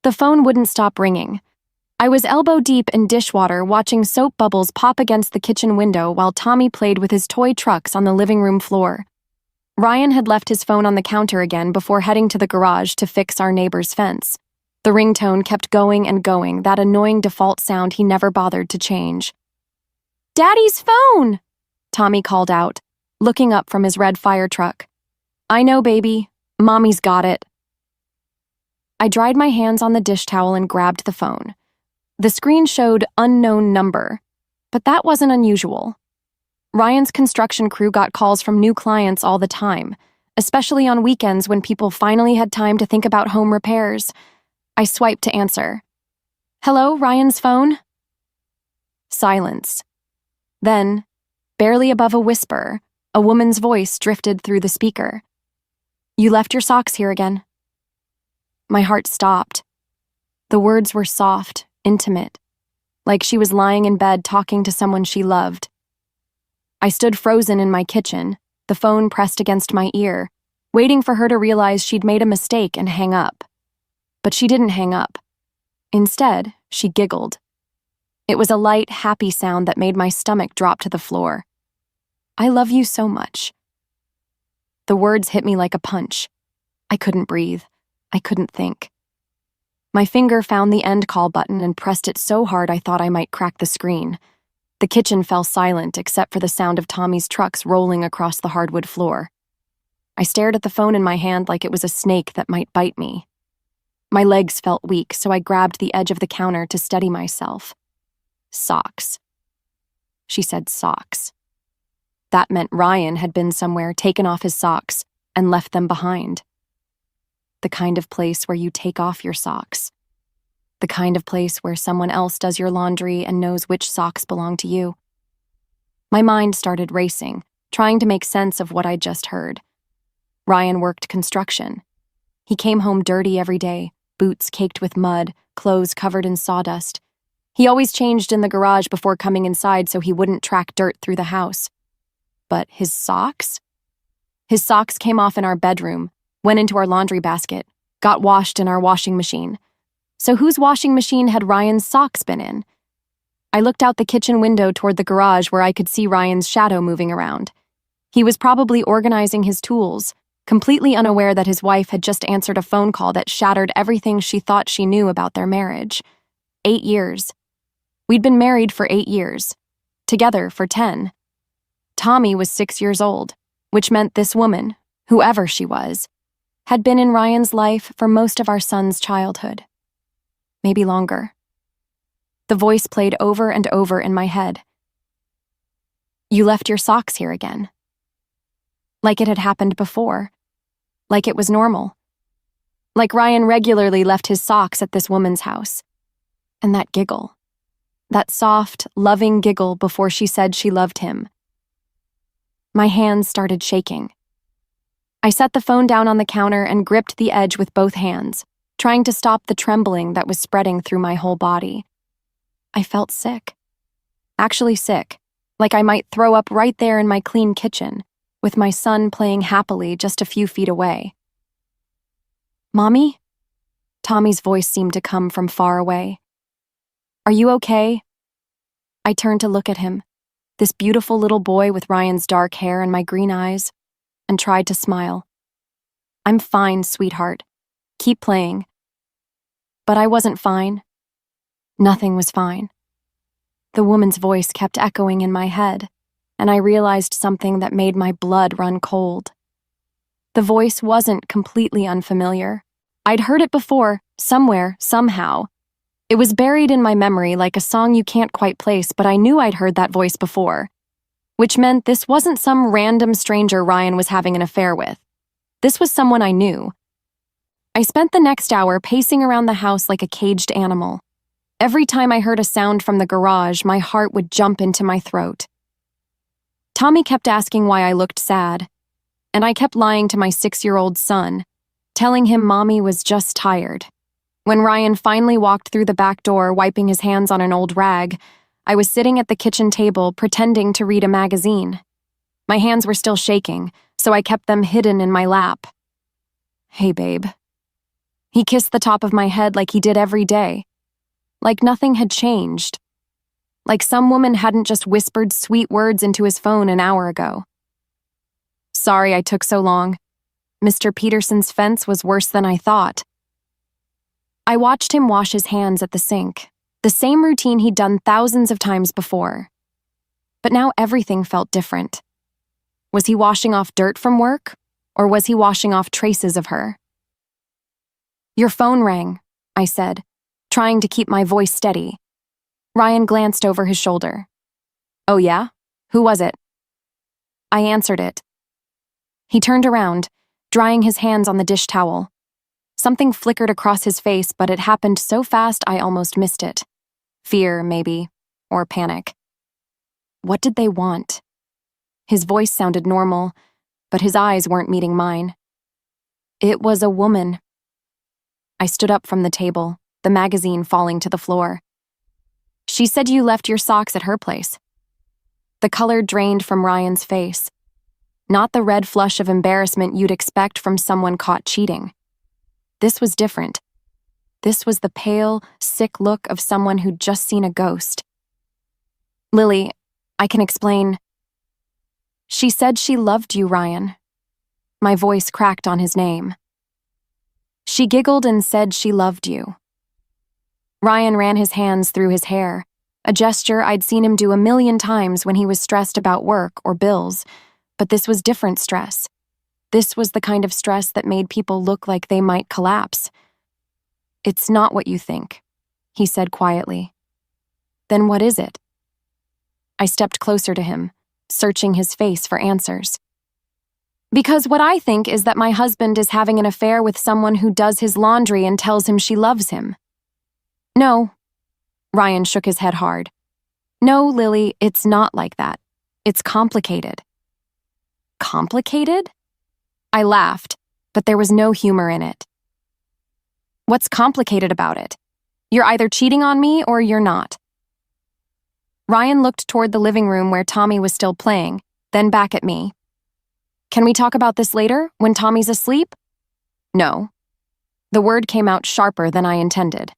The phone wouldn't stop ringing. I was elbow deep in dishwater watching soap bubbles pop against the kitchen window while Tommy played with his toy trucks on the living room floor. Ryan had left his phone on the counter again before heading to the garage to fix our neighbor's fence. The ringtone kept going and going, that annoying default sound he never bothered to change. "Daddy's phone!" Tommy called out, looking up from his red fire truck. "I know, baby. Mommy's got it." I dried my hands on the dish towel and grabbed the phone. The screen showed unknown number, but that wasn't unusual. Ryan's construction crew got calls from new clients all the time, especially on weekends when people finally had time to think about home repairs. I swiped to answer. "Hello, Ryan's phone?" Silence. Then, barely above a whisper, a woman's voice drifted through the speaker. "You left your socks here again." My heart stopped. The words were soft, intimate, like she was lying in bed talking to someone she loved. I stood frozen in my kitchen, the phone pressed against my ear, waiting for her to realize she'd made a mistake and hang up. But she didn't hang up. Instead, she giggled. It was a light, happy sound that made my stomach drop to the floor. "I love you so much." The words hit me like a punch. I couldn't breathe. I couldn't think. My finger found the end call button and pressed it so hard I thought I might crack the screen. The kitchen fell silent except for the sound of Tommy's trucks rolling across the hardwood floor. I stared at the phone in my hand like it was a snake that might bite me. My legs felt weak, so I grabbed the edge of the counter to steady myself. Socks. She said socks. That meant Ryan had been somewhere, taken off his socks, and left them behind. The kind of place where you take off your socks. The kind of place where someone else does your laundry and knows which socks belong to you. My mind started racing, trying to make sense of what I'd just heard. Ryan worked construction. He came home dirty every day, boots caked with mud, clothes covered in sawdust. He always changed in the garage before coming inside so he wouldn't track dirt through the house. But his socks? His socks came off in our bedroom, went into our laundry basket, got washed in our washing machine. So whose washing machine had Ryan's socks been in? I looked out the kitchen window toward the garage where I could see Ryan's shadow moving around. He was probably organizing his tools, completely unaware that his wife had just answered a phone call that shattered everything she thought she knew about their marriage. 8 years. We'd been married for 8 years. Together for 10. Tommy was 6 years old, which meant this woman, whoever she was, had been in Ryan's life for most of our son's childhood. Maybe longer. The voice played over and over in my head. "You left your socks here again." Like it had happened before. Like it was normal. Like Ryan regularly left his socks at this woman's house. And that giggle. That soft, loving giggle before she said she loved him. My hands started shaking. I set the phone down on the counter and gripped the edge with both hands, trying to stop the trembling that was spreading through my whole body. I felt sick. Actually sick, like I might throw up right there in my clean kitchen, with my son playing happily just a few feet away. "Mommy?" Tommy's voice seemed to come from far away. "Are you okay?" I turned to look at him, this beautiful little boy with Ryan's dark hair and my green eyes, and tried to smile. "I'm fine, sweetheart. Keep playing." But I wasn't fine. Nothing was fine. The woman's voice kept echoing in my head, and I realized something that made my blood run cold. The voice wasn't completely unfamiliar. I'd heard it before, somewhere, somehow. It was buried in my memory like a song you can't quite place, but I knew I'd heard that voice before. Which meant this wasn't some random stranger Ryan was having an affair with. This was someone I knew. I spent the next hour pacing around the house like a caged animal. Every time I heard a sound from the garage, my heart would jump into my throat. Tommy kept asking why I looked sad, and I kept lying to my 6-year-old son, telling him Mommy was just tired. When Ryan finally walked through the back door, wiping his hands on an old rag, I was sitting at the kitchen table pretending to read a magazine. My hands were still shaking, so I kept them hidden in my lap. "Hey, babe." He kissed the top of my head like he did every day. Like nothing had changed. Like some woman hadn't just whispered sweet words into his phone an hour ago. Sorry I took so long. Mr. Peterson's fence was worse than I thought. I watched him wash his hands at the sink, the same routine he'd done thousands of times before. But now everything felt different. Was he washing off dirt from work, or was he washing off traces of her? Your phone rang, I said, trying to keep my voice steady. Ryan glanced over his shoulder. Oh yeah? Who was it? I answered it. He turned around, drying his hands on the dish towel. Something flickered across his face, but it happened so fast I almost missed it. Fear, maybe, or panic. What did they want? His voice sounded normal, but his eyes weren't meeting mine. It was a woman. I stood up from the table, the magazine falling to the floor. She said you left your socks at her place. The color drained from Ryan's face. Not the red flush of embarrassment you'd expect from someone caught cheating. This was different. This was the pale, sick look of someone who'd just seen a ghost. Lily, I can explain. She said she loved you, Ryan. My voice cracked on his name. She giggled and said she loved you. Ryan ran his hands through his hair, a gesture I'd seen him do a million times when he was stressed about work or bills, but this was different stress. This was the kind of stress that made people look like they might collapse. It's not what you think, he said quietly. Then what is it? I stepped closer to him, searching his face for answers. Because what I think is that my husband is having an affair with someone who does his laundry and tells him she loves him. No. Ryan shook his head hard. No, Lily, it's not like that. It's complicated. Complicated? I laughed, but there was no humor in it. What's complicated about it? You're either cheating on me or you're not. Ryan looked toward the living room where Tommy was still playing, then back at me. Can we talk about this later, when Tommy's asleep? No. The word came out sharper than I intended.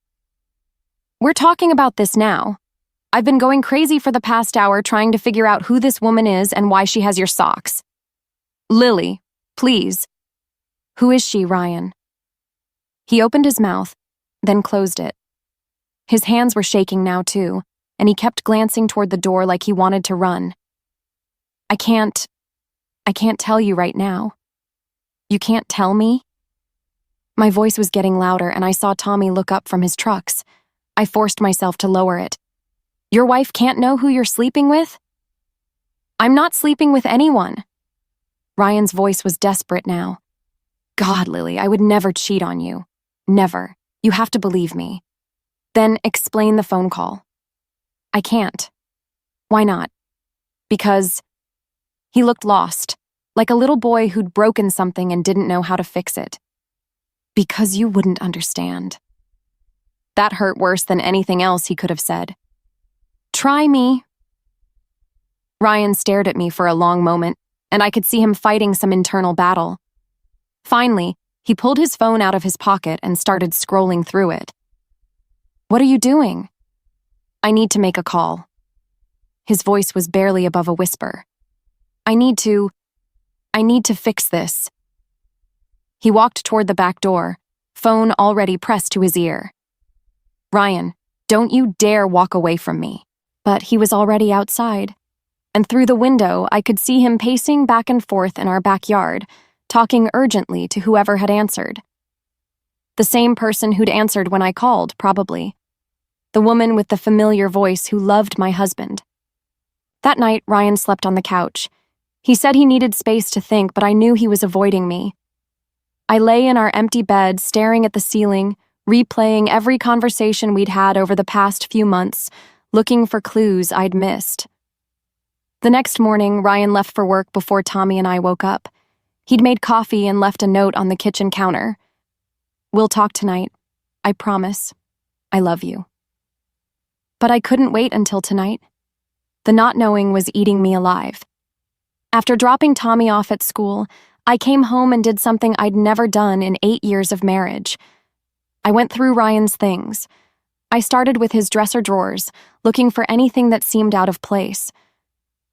We're talking about this now. I've been going crazy for the past hour trying to figure out who this woman is and why she has your socks. Lily, please. Who is she, Ryan? He opened his mouth, then closed it. His hands were shaking now, too, and he kept glancing toward the door like he wanted to run. I can't tell you right now. You can't tell me? My voice was getting louder, and I saw Tommy look up from his trucks. I forced myself to lower it. Your wife can't know who you're sleeping with? I'm not sleeping with anyone. Ryan's voice was desperate now. God, Lily, I would never cheat on you. Never. You have to believe me. Then explain the phone call. I can't. Why not? Because... He looked lost, like a little boy who'd broken something and didn't know how to fix it. Because you wouldn't understand. That hurt worse than anything else he could have said. Try me. Ryan stared at me for a long moment, and I could see him fighting some internal battle. Finally, he pulled his phone out of his pocket and started scrolling through it. What are you doing? I need to make a call. His voice was barely above a whisper. I need to fix this. He walked toward the back door, phone already pressed to his ear. Ryan, don't you dare walk away from me. But he was already outside, and through the window I could see him pacing back and forth in our backyard, talking urgently to whoever had answered. The same person who'd answered when I called, probably. The woman with the familiar voice who loved my husband. That night, Ryan slept on the couch. He said he needed space to think, but I knew he was avoiding me. I lay in our empty bed, staring at the ceiling, replaying every conversation we'd had over the past few months, looking for clues I'd missed. The next morning, Ryan left for work before Tommy and I woke up. He'd made coffee and left a note on the kitchen counter. We'll talk tonight. I promise. I love you. But I couldn't wait until tonight. The not knowing was eating me alive. After dropping Tommy off at school, I came home and did something I'd never done in 8 years of marriage. I went through Ryan's things. I started with his dresser drawers, looking for anything that seemed out of place.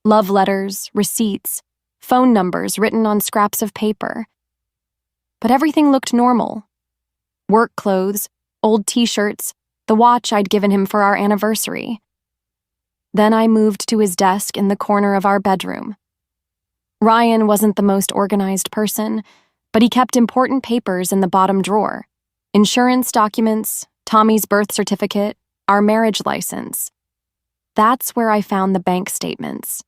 Love letters, receipts, phone numbers written on scraps of paper. But everything looked normal. Work clothes, old t-shirts, the watch I'd given him for our anniversary. Then I moved to his desk in the corner of our bedroom. Ryan wasn't the most organized person, but he kept important papers in the bottom drawer. Insurance documents, Tommy's birth certificate, our marriage license. That's where I found the bank statements.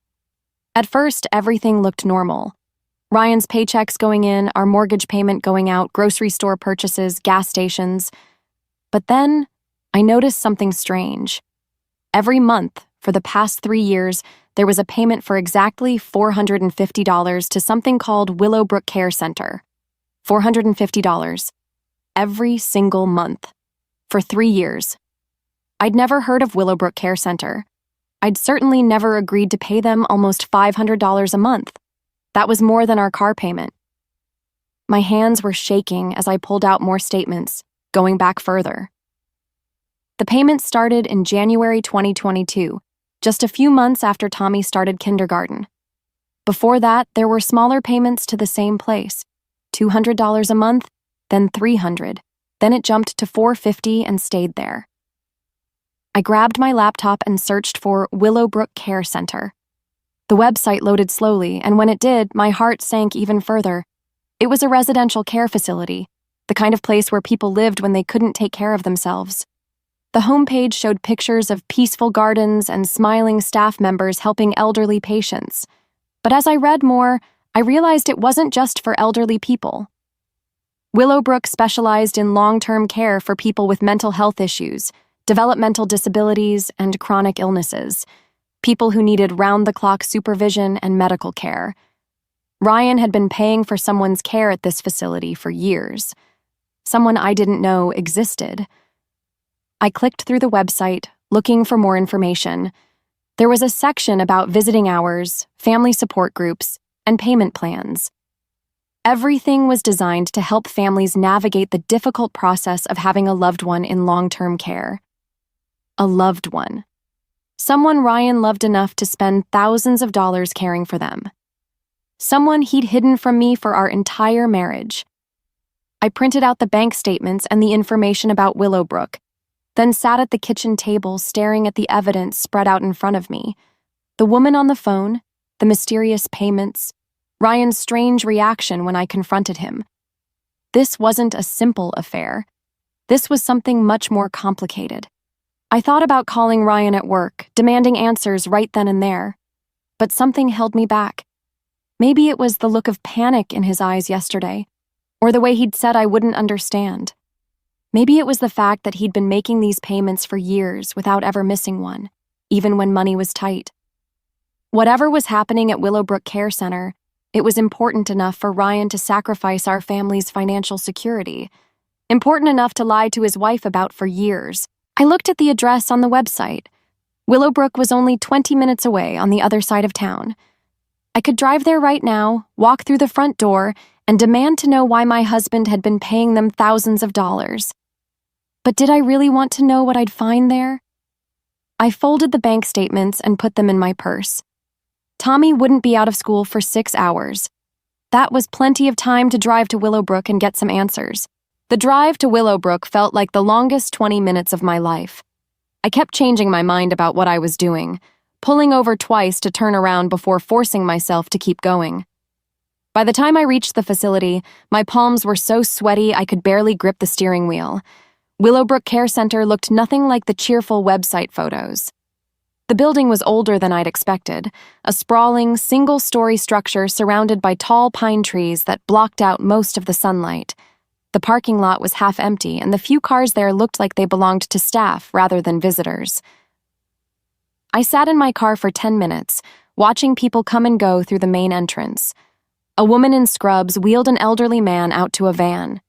At first, everything looked normal. Ryan's paychecks going in, our mortgage payment going out, grocery store purchases, gas stations. But then, I noticed something strange. Every month, for the past 3 years, there was a payment for exactly $450 to something called Willowbrook Care Center. $450. Every single month. For 3 years. I'd never heard of Willowbrook Care Center. I'd certainly never agreed to pay them almost $500 a month. That was more than our car payment. My hands were shaking as I pulled out more statements, going back further. The payment started in January 2022, just a few months after Tommy started kindergarten. Before that, there were smaller payments to the same place, $200 a month, then $300. Then it jumped to $450 and stayed there. I grabbed my laptop and searched for Willowbrook Care Center. The website loaded slowly, and when it did, my heart sank even further. It was a residential care facility, the kind of place where people lived when they couldn't take care of themselves. The homepage showed pictures of peaceful gardens and smiling staff members helping elderly patients. But as I read more, I realized it wasn't just for elderly people. Willowbrook specialized in long-term care for people with mental health issues, developmental disabilities, and chronic illnesses, people who needed round-the-clock supervision and medical care. Ryan had been paying for someone's care at this facility for years, someone I didn't know existed. I clicked through the website, looking for more information. There was a section about visiting hours, family support groups, and payment plans. Everything was designed to help families navigate the difficult process of having a loved one in long-term care. A loved one. Someone Ryan loved enough to spend thousands of dollars caring for them. Someone he'd hidden from me for our entire marriage. I printed out the bank statements and the information about Willowbrook, then sat at the kitchen table staring at the evidence spread out in front of me. The woman on the phone, the mysterious payments, Ryan's strange reaction when I confronted him. This wasn't a simple affair. This was something much more complicated. I thought about calling Ryan at work, demanding answers right then and there. But something held me back. Maybe it was the look of panic in his eyes yesterday, or the way he'd said I wouldn't understand. Maybe it was the fact that he'd been making these payments for years without ever missing one, even when money was tight. Whatever was happening at Willowbrook Care Center, it was important enough for Ryan to sacrifice our family's financial security, important enough to lie to his wife about for years. I looked at the address on the website. Willowbrook was only 20 minutes away on the other side of town. I could drive there right now, walk through the front door, and demand to know why my husband had been paying them thousands of dollars. But did I really want to know what I'd find there? I folded the bank statements and put them in my purse. Tommy wouldn't be out of school for 6 hours. That was plenty of time to drive to Willowbrook and get some answers. The drive to Willowbrook felt like the longest 20 minutes of my life. I kept changing my mind about what I was doing, pulling over twice to turn around before forcing myself to keep going. By the time I reached the facility, my palms were so sweaty I could barely grip the steering wheel. Willowbrook Care Center looked nothing like the cheerful website photos. The building was older than I'd expected, a sprawling, single-story structure surrounded by tall pine trees that blocked out most of the sunlight. The parking lot was half empty, and the few cars there looked like they belonged to staff rather than visitors. I sat in my car for 10 minutes, watching people come and go through the main entrance. A woman in scrubs wheeled an elderly man out to a van.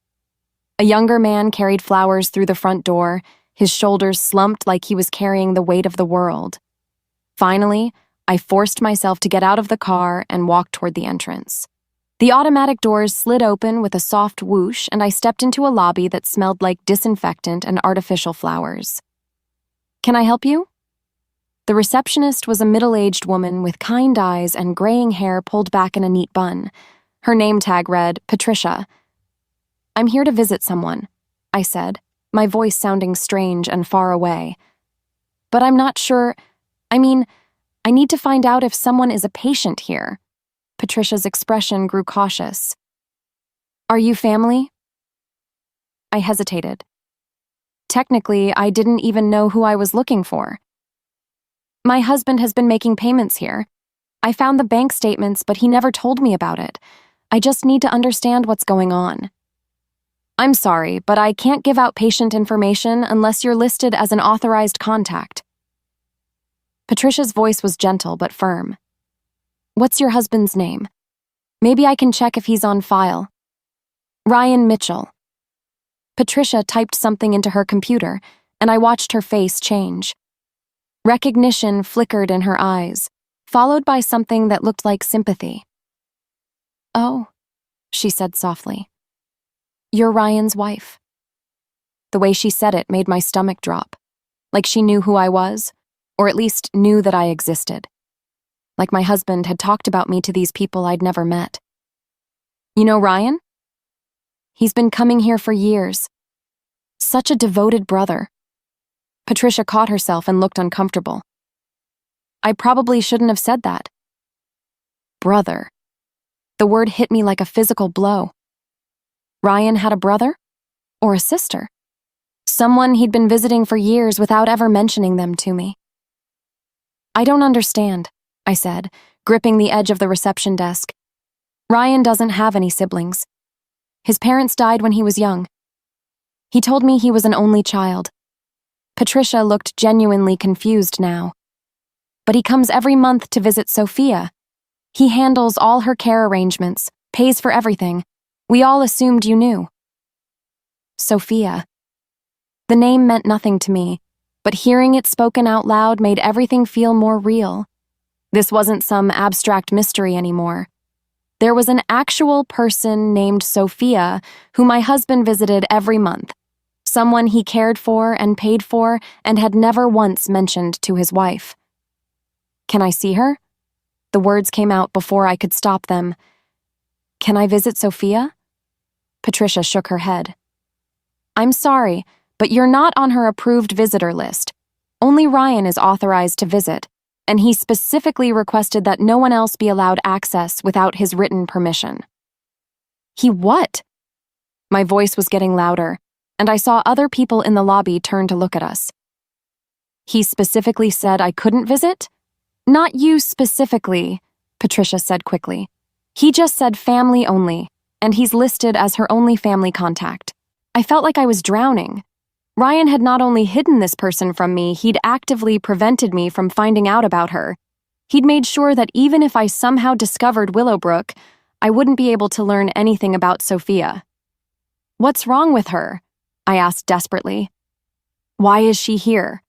A younger man carried flowers through the front door, his shoulders slumped like he was carrying the weight of the world. Finally, I forced myself to get out of the car and walk toward the entrance. The automatic doors slid open with a soft whoosh, and I stepped into a lobby that smelled like disinfectant and artificial flowers. "Can I help you?" The receptionist was a middle-aged woman with kind eyes and graying hair pulled back in a neat bun. Her name tag read, Patricia. "I'm here to visit someone," I said, my voice sounding strange and far away. "But I'm not sure. I need to find out if someone is a patient here." Patricia's expression grew cautious. "Are you family?" I hesitated. Technically, I didn't even know who I was looking for. "My husband has been making payments here. I found the bank statements, but he never told me about it. I just need to understand what's going on." "I'm sorry, but I can't give out patient information unless you're listed as an authorized contact." Patricia's voice was gentle but firm. "What's your husband's name? Maybe I can check if he's on file." "Ryan Mitchell." Patricia typed something into her computer, and I watched her face change. Recognition flickered in her eyes, followed by something that looked like sympathy. "Oh," she said softly. "You're Ryan's wife." The way she said it made my stomach drop, like she knew who I was, or at least knew that I existed. Like my husband had talked about me to these people I'd never met. "You know Ryan? He's been coming here for years. Such a devoted brother." Patricia caught herself and looked uncomfortable. I probably shouldn't have said that. Brother. The word hit me like a physical blow. Ryan had a brother? Or a sister? Someone he'd been visiting for years without ever mentioning them to me. "I don't understand," I said, gripping the edge of the reception desk. "Ryan doesn't have any siblings. His parents died when he was young. He told me he was an only child." Patricia looked genuinely confused now. "But he comes every month to visit Sophia. He handles all her care arrangements, pays for everything. We all assumed you knew." Sophia. The name meant nothing to me, but hearing it spoken out loud made everything feel more real. This wasn't some abstract mystery anymore. There was an actual person named Sophia who my husband visited every month, someone he cared for and paid for and had never once mentioned to his wife. "Can I see her?" The words came out before I could stop them. "Can I visit Sophia?" Patricia shook her head. "I'm sorry, but you're not on her approved visitor list. Only Ryan is authorized to visit, and he specifically requested that no one else be allowed access without his written permission." "He what?" My voice was getting louder, and I saw other people in the lobby turn to look at us. "He specifically said I couldn't visit?" "Not you specifically," Patricia said quickly. "He just said family only, and he's listed as her only family contact." I felt like I was drowning. Ryan had not only hidden this person from me, he'd actively prevented me from finding out about her. He'd made sure that even if I somehow discovered Willowbrook, I wouldn't be able to learn anything about Sophia. "What's wrong with her?" I asked desperately. "Why is she here?"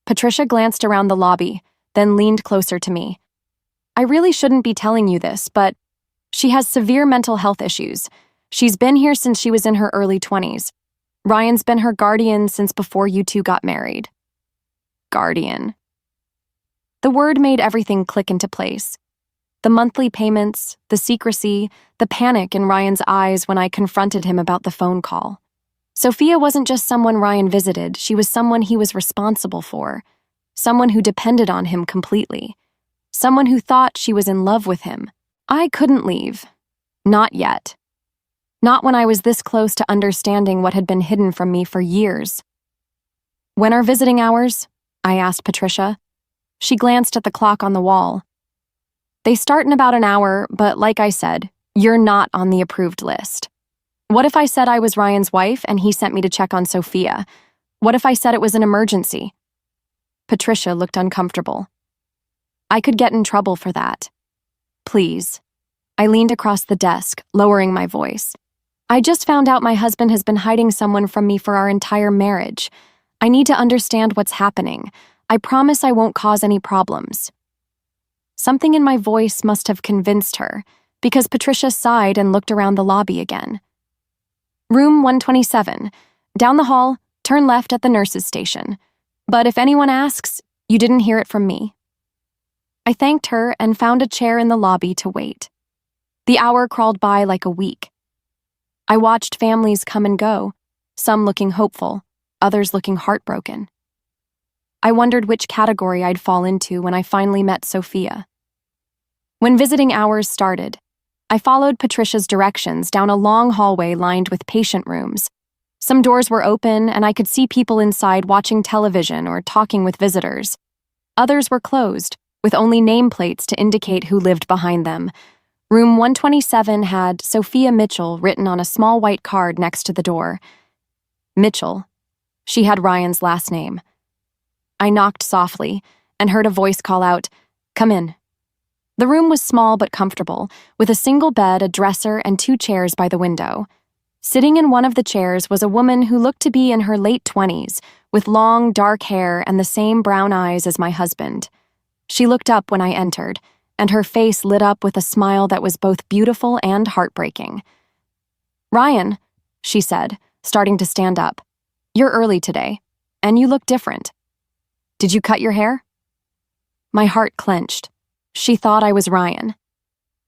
Patricia glanced around the lobby, then leaned closer to me. "I really shouldn't be telling you this, but she has severe mental health issues. She's been here since she was in her early 20s. Ryan's been her guardian since before you two got married." Guardian. The word made everything click into place. The monthly payments, the secrecy, the panic in Ryan's eyes when I confronted him about the phone call. Sophia wasn't just someone Ryan visited, she was someone he was responsible for. Someone who depended on him completely. Someone who thought she was in love with him. I couldn't leave. Not yet. Not when I was this close to understanding what had been hidden from me for years. "When are visiting hours?" I asked Patricia. She glanced at the clock on the wall. "They start in about an hour, but like I said, you're not on the approved list." What if I said I was Ryan's wife and he sent me to check on Sophia? What if I said it was an emergency? Patricia looked uncomfortable. "I could get in trouble for that." "Please." I leaned across the desk, lowering my voice. "I just found out my husband has been hiding someone from me for our entire marriage. I need to understand what's happening. I promise I won't cause any problems." Something in my voice must have convinced her, because Patricia sighed and looked around the lobby again. Room 127. Down the hall, turn left at the nurse's station. But if anyone asks, you didn't hear it from me. I thanked her and found a chair in the lobby to wait. The hour crawled by like a week. I watched families come and go, some looking hopeful, others looking heartbroken. I wondered which category I'd fall into when I finally met Sophia. When visiting hours started, I followed Patricia's directions down a long hallway lined with patient rooms. Some doors were open, and I could see people inside watching television or talking with visitors. Others were closed, with only nameplates to indicate who lived behind them. Room 127 had Sophia Mitchell written on a small white card next to the door. Mitchell. She had Ryan's last name. I knocked softly and heard a voice call out, "Come in." The room was small but comfortable, with a single bed, a dresser, and 2 chairs by the window. Sitting in one of the chairs was a woman who looked to be in her late 20s, with long, dark hair and the same brown eyes as my husband. She looked up when I entered, and her face lit up with a smile that was both beautiful and heartbreaking. "Ryan," she said, starting to stand up, "you're early today, and you look different. Did you cut your hair?" My heart clenched. She thought I was Ryan.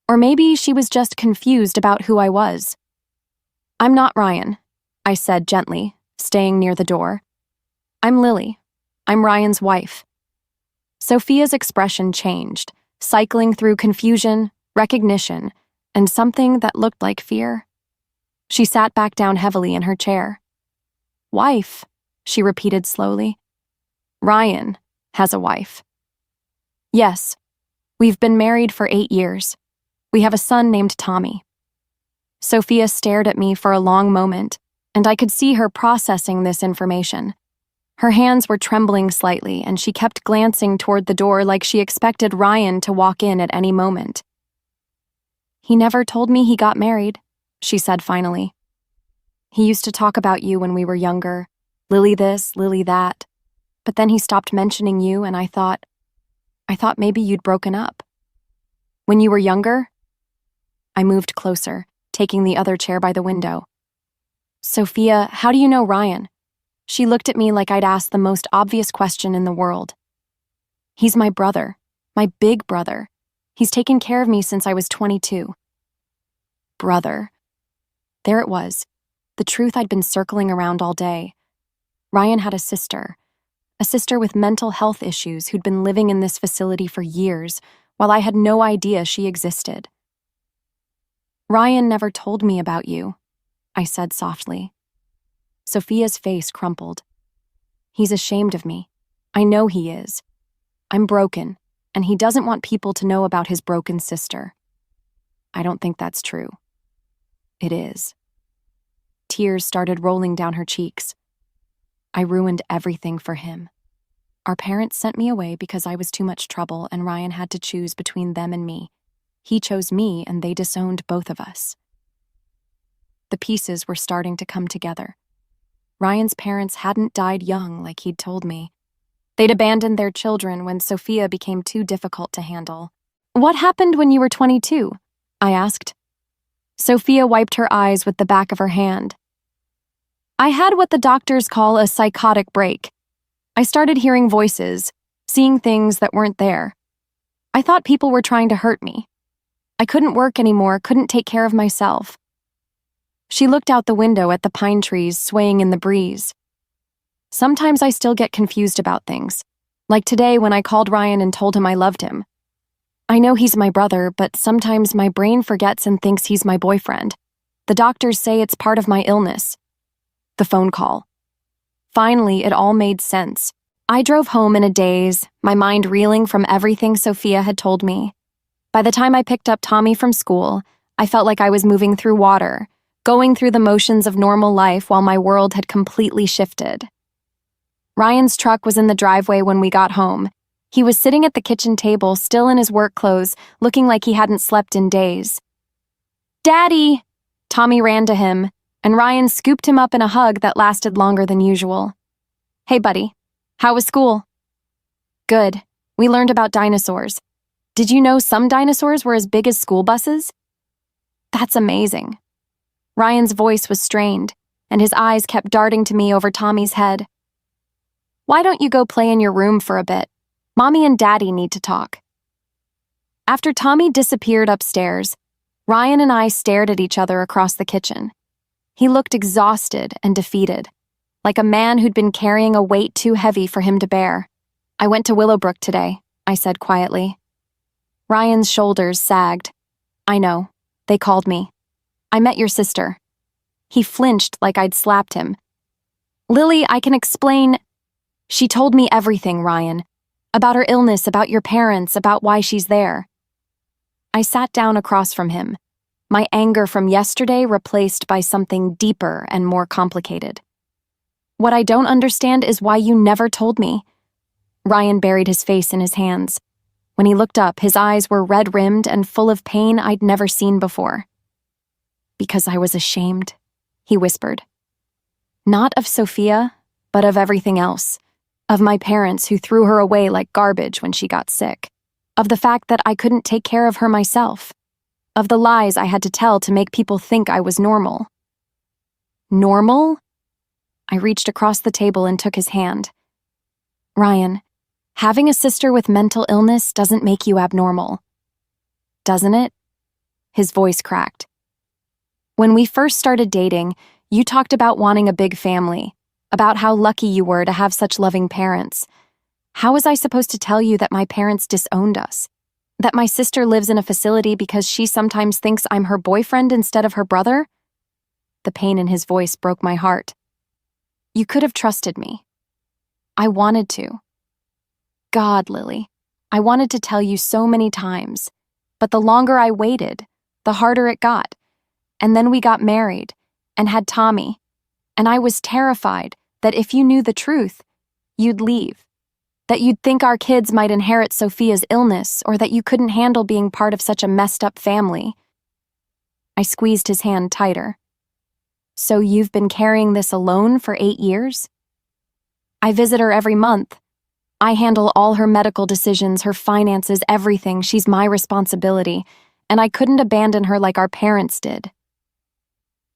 Or maybe she was just confused about who I was. "I'm not Ryan," I said gently, staying near the door. "I'm Lily. I'm Ryan's wife." Sophia's expression changed, cycling through confusion, recognition, and something that looked like fear. She sat back down heavily in her chair. "Wife," she repeated slowly. "Ryan has a wife." "Yes. We've been married for 8 years. We have a son named Tommy." Sophia stared at me for a long moment, and I could see her processing this information. Her hands were trembling slightly, and she kept glancing toward the door like she expected Ryan to walk in at any moment. "He never told me he got married," she said finally. "He used to talk about you when we were younger, Lily this, Lily that, but then he stopped mentioning you, and I thought maybe you'd broken up." "When you were younger?" I moved closer, taking the other chair by the window. "Sophia, how do you know Ryan?" She looked at me like I'd asked the most obvious question in the world. "He's my brother, my big brother. He's taken care of me since I was 22. Brother. There it was, the truth I'd been circling around all day. Ryan had a sister with mental health issues who'd been living in this facility for years, while I had no idea she existed. "Ryan never told me about you," I said softly. Sophia's face crumpled. "He's ashamed of me. I know he is. I'm broken, and he doesn't want people to know about his broken sister." "I don't think that's true." "It is." Tears started rolling down her cheeks. "I ruined everything for him. Our parents sent me away because I was too much trouble, and Ryan had to choose between them and me. He chose me, and they disowned both of us." The pieces were starting to come together. Ryan's parents hadn't died young like he'd told me. They'd abandoned their children when Sophia became too difficult to handle. "What happened when you were 22? I asked. Sophia wiped her eyes with the back of her hand. "I had what the doctors call a psychotic break. I started hearing voices, seeing things that weren't there. I thought people were trying to hurt me. I couldn't work anymore, couldn't take care of myself." She looked out the window at the pine trees swaying in the breeze. "Sometimes I still get confused about things, like today when I called Ryan and told him I loved him. I know he's my brother, but sometimes my brain forgets and thinks he's my boyfriend. The doctors say it's part of my illness." The phone call. Finally, it all made sense. I drove home in a daze, my mind reeling from everything Sophia had told me. By the time I picked up Tommy from school, I felt like I was moving through water, going through the motions of normal life while my world had completely shifted. Ryan's truck was in the driveway when we got home. He was sitting at the kitchen table, still in his work clothes, looking like he hadn't slept in days. "Daddy!" Tommy ran to him, and Ryan scooped him up in a hug that lasted longer than usual. "Hey, buddy. How was school?" "Good. We learned about dinosaurs. Did you know some dinosaurs were as big as school buses?" That's amazing. Ryan's voice was strained, and his eyes kept darting to me over Tommy's head. Why don't you go play in your room for a bit? Mommy and Daddy need to talk. After Tommy disappeared upstairs, Ryan and I stared at each other across the kitchen. He looked exhausted and defeated, like a man who'd been carrying a weight too heavy for him to bear. I went to Willowbrook today, I said quietly. Ryan's shoulders sagged. I know. They called me. I met your sister. He flinched like I'd slapped him. Lily, I can explain. She told me everything, Ryan. About her illness, about your parents, about why she's there. I sat down across from him, my anger from yesterday replaced by something deeper and more complicated. What I don't understand is why you never told me. Ryan buried his face in his hands. When he looked up, his eyes were red-rimmed and full of pain I'd never seen before. Because I was ashamed, he whispered. Not of Sophia, but of everything else. Of my parents who threw her away like garbage when she got sick. Of the fact that I couldn't take care of her myself. Of the lies I had to tell to make people think I was normal. Normal? I reached across the table and took his hand. Ryan, having a sister with mental illness doesn't make you abnormal. Doesn't it? His voice cracked. When we first started dating, you talked about wanting a big family, about how lucky you were to have such loving parents. How was I supposed to tell you that my parents disowned us? That my sister lives in a facility because she sometimes thinks I'm her boyfriend instead of her brother? The pain in his voice broke my heart. You could have trusted me. I wanted to. God, Lily, I wanted to tell you so many times, but the longer I waited, the harder it got. And then we got married and had Tommy, and I was terrified that if you knew the truth, you'd leave. That you'd think our kids might inherit Sophia's illness, or that you couldn't handle being part of such a messed-up family. I squeezed his hand tighter. So you've been carrying this alone for 8 years? I visit her every month. I handle all her medical decisions, her finances, everything. She's my responsibility, and I couldn't abandon her like our parents did.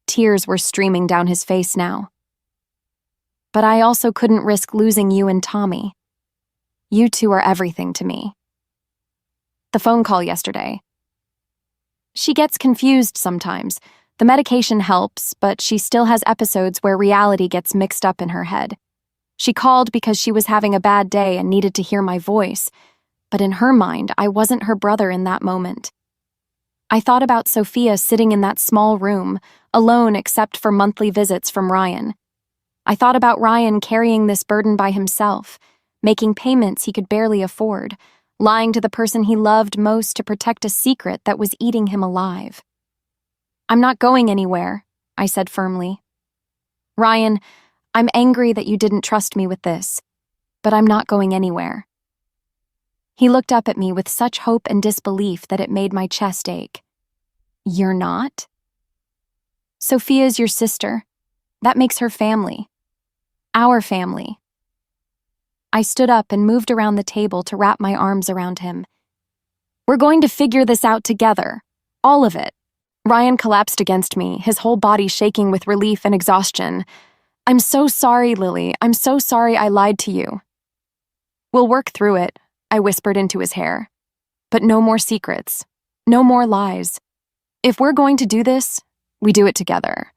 Tears were streaming down his face now. But I also couldn't risk losing you and Tommy. You two are everything to me. The phone call yesterday. She gets confused sometimes. The medication helps, but she still has episodes where reality gets mixed up in her head. She called because she was having a bad day and needed to hear my voice, but in her mind, I wasn't her brother in that moment. I thought about Sophia sitting in that small room, alone except for monthly visits from Ryan. I thought about Ryan carrying this burden by himself, making payments he could barely afford, lying to the person he loved most to protect a secret that was eating him alive. I'm not going anywhere, I said firmly. Ryan, I'm angry that you didn't trust me with this, but I'm not going anywhere. He looked up at me with such hope and disbelief that it made my chest ache. You're not? Sophia's your sister. That makes her family. Our family. I stood up and moved around the table to wrap my arms around him. We're going to figure this out together. All of it. Ryan collapsed against me, his whole body shaking with relief and exhaustion. I'm so sorry, Lily. I'm so sorry I lied to you. We'll work through it, I whispered into his hair. But no more secrets. No more lies. If we're going to do this, we do it together.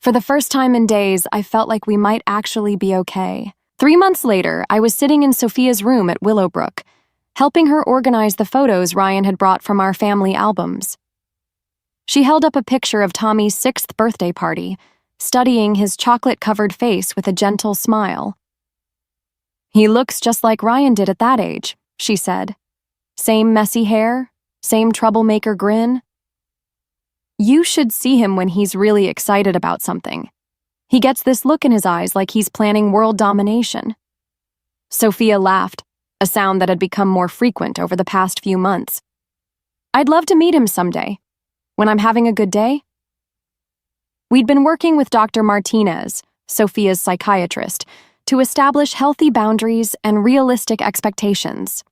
For the first time in days, I felt like we might actually be okay. 3 months later, I was sitting in Sophia's room at Willowbrook, helping her organize the photos Ryan had brought from our family albums. She held up a picture of Tommy's 6th birthday party, studying his chocolate-covered face with a gentle smile. He looks just like Ryan did at that age, she said. Same messy hair, same troublemaker grin. You should see him when he's really excited about something. He gets this look in his eyes like he's planning world domination. Sophia laughed, a sound that had become more frequent over the past few months. I'd love to meet him someday. When I'm having a good day? We'd been working with Dr. Martinez, Sophia's psychiatrist, to establish healthy boundaries and realistic expectations.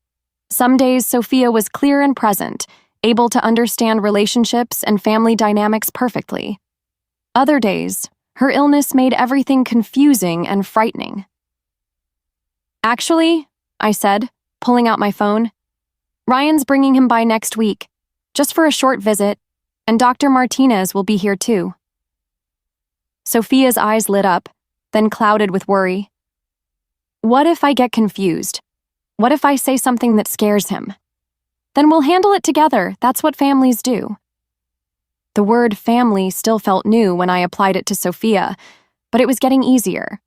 Some days Sophia was clear and present, able to understand relationships and family dynamics perfectly. Other days, her illness made everything confusing and frightening. "Actually," I said, pulling out my phone, "Ryan's bringing him by next week, just for a short visit, and Dr. Martinez will be here too." Sophia's eyes lit up, then clouded with worry. "What if I get confused? What if I say something that scares him? Then we'll handle it together, that's what families do." The word family still felt new when I applied it to Sophia, but it was getting easier.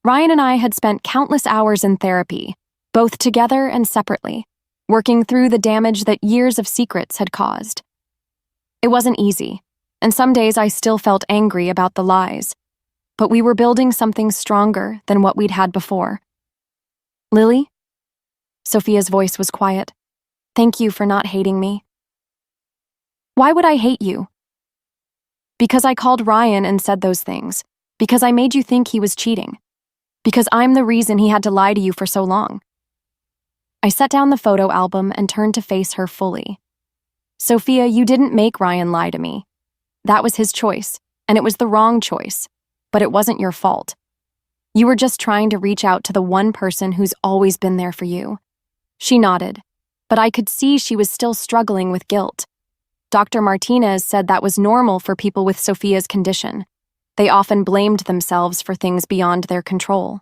Ryan and I had spent countless hours in therapy, both together and separately, working through the damage that years of secrets had caused. It wasn't easy, and some days I still felt angry about the lies, but we were building something stronger than what we'd had before. "Lily?" Sophia's voice was quiet. "Thank you for not hating me." "Why would I hate you?" "Because I called Ryan and said those things. Because I made you think he was cheating. Because I'm the reason he had to lie to you for so long." I set down the photo album and turned to face her fully. "Sophia, you didn't make Ryan lie to me. That was his choice, and it was the wrong choice, but it wasn't your fault. You were just trying to reach out to the one person who's always been there for you." She nodded, but I could see she was still struggling with guilt. Dr. Martinez said that was normal for people with Sophia's condition. They often blamed themselves for things beyond their control.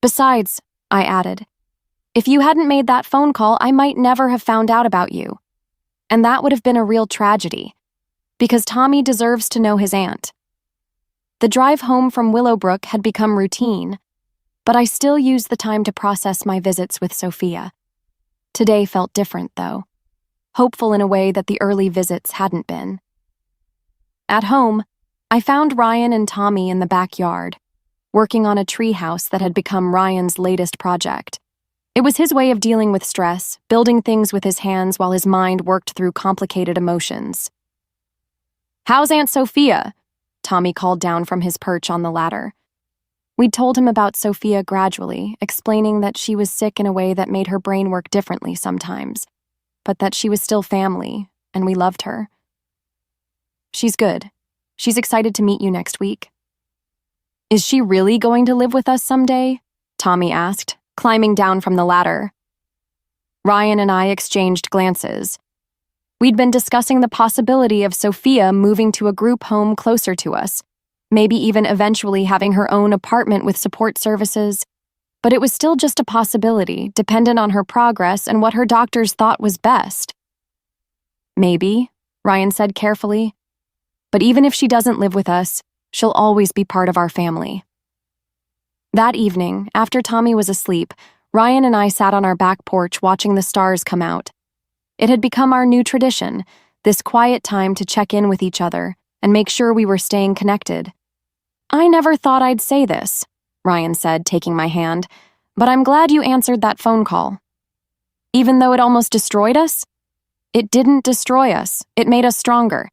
"Besides," I added, "if you hadn't made that phone call, I might never have found out about you. And that would have been a real tragedy, because Tommy deserves to know his aunt." The drive home from Willowbrook had become routine, but I still used the time to process my visits with Sophia. Today felt different, though, hopeful in a way that the early visits hadn't been. At home, I found Ryan and Tommy in the backyard, working on a treehouse that had become Ryan's latest project. It was his way of dealing with stress, building things with his hands while his mind worked through complicated emotions. "How's Aunt Sophia?" Tommy called down from his perch on the ladder. We'd told him about Sophia gradually, explaining that she was sick in a way that made her brain work differently sometimes, but that she was still family, and we loved her. "She's good. She's excited to meet you next week." "Is she really going to live with us someday?" Tommy asked, climbing down from the ladder. Ryan and I exchanged glances. We'd been discussing the possibility of Sophia moving to a group home closer to us, maybe even eventually having her own apartment with support services, but it was still just a possibility, dependent on her progress and what her doctors thought was best. "Maybe," Ryan said carefully, "but even if she doesn't live with us, she'll always be part of our family." That evening, after Tommy was asleep, Ryan and I sat on our back porch watching the stars come out. It had become our new tradition, this quiet time to check in with each other and make sure we were staying connected. "I never thought I'd say this," Ryan said, taking my hand, "but I'm glad you answered that phone call. Even though it almost destroyed us, it didn't destroy us, it made us stronger."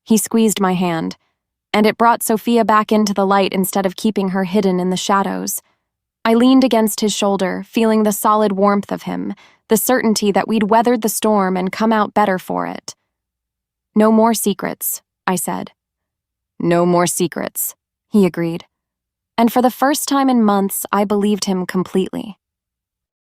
He squeezed my hand, and it brought Sophia back into the light instead of keeping her hidden in the shadows. I leaned against his shoulder, feeling the solid warmth of him, the certainty that we'd weathered the storm and come out better for it. "No more secrets," I said. "No more secrets," he agreed. And for the first time in months, I believed him completely.